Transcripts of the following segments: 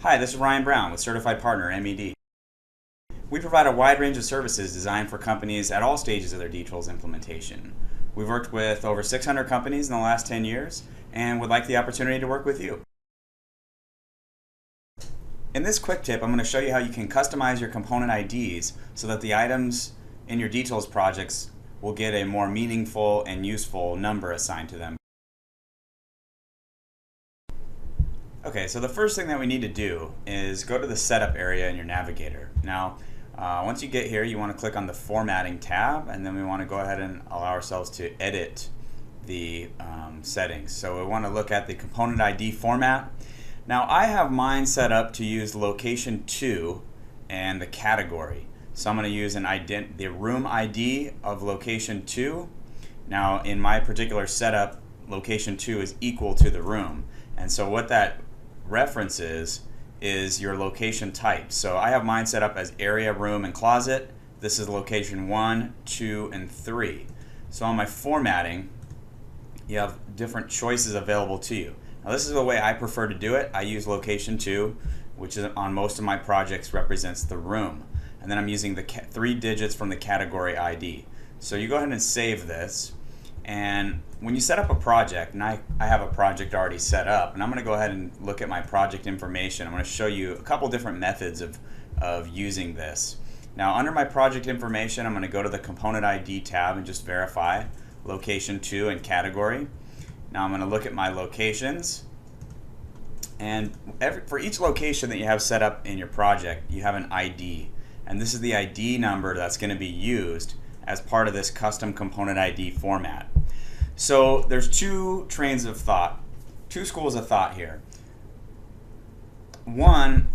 Hi, this is Ryan Brown with Certified Partner MED. We provide a wide range of services designed for companies at all stages of their D-Tools implementation. We've worked with over 600 companies in the last 10 years and would like the opportunity to work with you. In this quick tip, I'm going to show you how you can customize your component IDs so that the items in your D-Tools projects will get a more meaningful and useful number assigned to them. Okay, so the first thing that we need to do is go to the setup area in your navigator. Now, once you get here, you want to click on the formatting tab, and then we want to go ahead and allow ourselves to edit the settings. So we want to look at the component ID format. Now, I have mine set up to use location 2 and the category. So I'm going to use the room ID of location 2. Now, in my particular setup, location 2 is equal to the room. And so what that references is your location type. So I have mine set up as area, room, and closet. This is location 1, 2, and 3. So on my formatting, you have different choices available to you. Now this is the way I prefer to do it. I use location 2, which is on most of my projects represents the room. And then I'm using the 3 digits from the category ID. So you go ahead and save this. And when you set up a project, and I have a project already set up, and I'm going to go ahead and look at my project information. I'm going to show you a couple different methods of using this. Now under my project information, I'm going to go to the component ID tab and just verify location 2 and category. Now I'm going to look at my locations, and for each location that you have set up in your project, you have an ID, and this is the ID number that's going to be used as part of this custom component ID format. So there's two schools of thought here. One,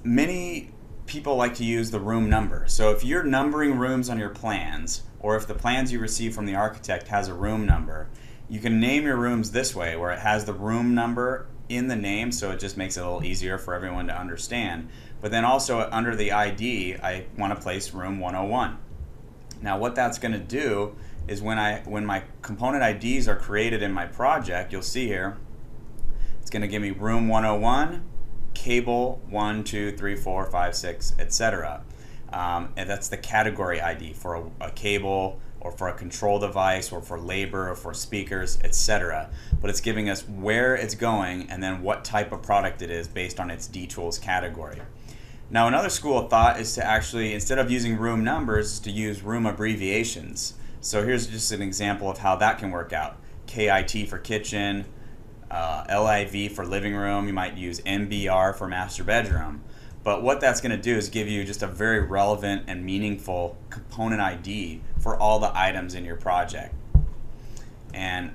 many people like to use the room number. So if you're numbering rooms on your plans, or if the plans you receive from the architect has a room number, you can name your rooms this way, where it has the room number in the name, so it just makes it a little easier for everyone to understand. But then also under the ID, I want to place room 101. Now what that's going to do is when my component IDs are created in my project, you'll see here, it's going to give me room 101, cable 1, 2, 3, 4, 5, 6, etc. And that's the category ID for a cable, or for a control device, or for labor, or for speakers, etc. But it's giving us where it's going and then what type of product it is based on its D-Tools category. Now another school of thought is to actually, instead of using room numbers, to use room abbreviations. So here's just an example of how that can work out. KIT for kitchen, LIV for living room, you might use MBR for master bedroom. But what that's going to do is give you just a very relevant and meaningful component ID for all the items in your project. And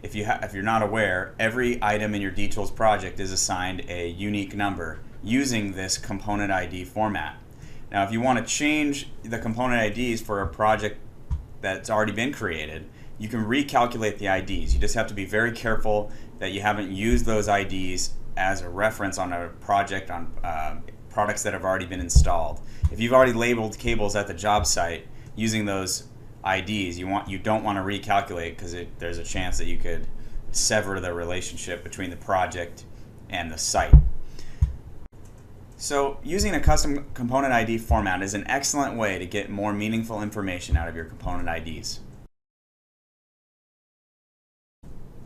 if you're not aware, every item in your D-Tools project is assigned a unique number using this component ID format. Now if you want to change the component IDs for a project that's already been created, you can recalculate the IDs. You just have to be very careful that you haven't used those IDs as a reference on a project on products that have already been installed. If you've already labeled cables at the job site using those IDs, you don't want to recalculate, because there's a chance that you could sever the relationship between the project and the site. So using a custom component ID format is an excellent way to get more meaningful information out of your component IDs.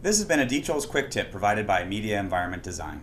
This has been a D-Tools quick tip provided by Media Environment Design.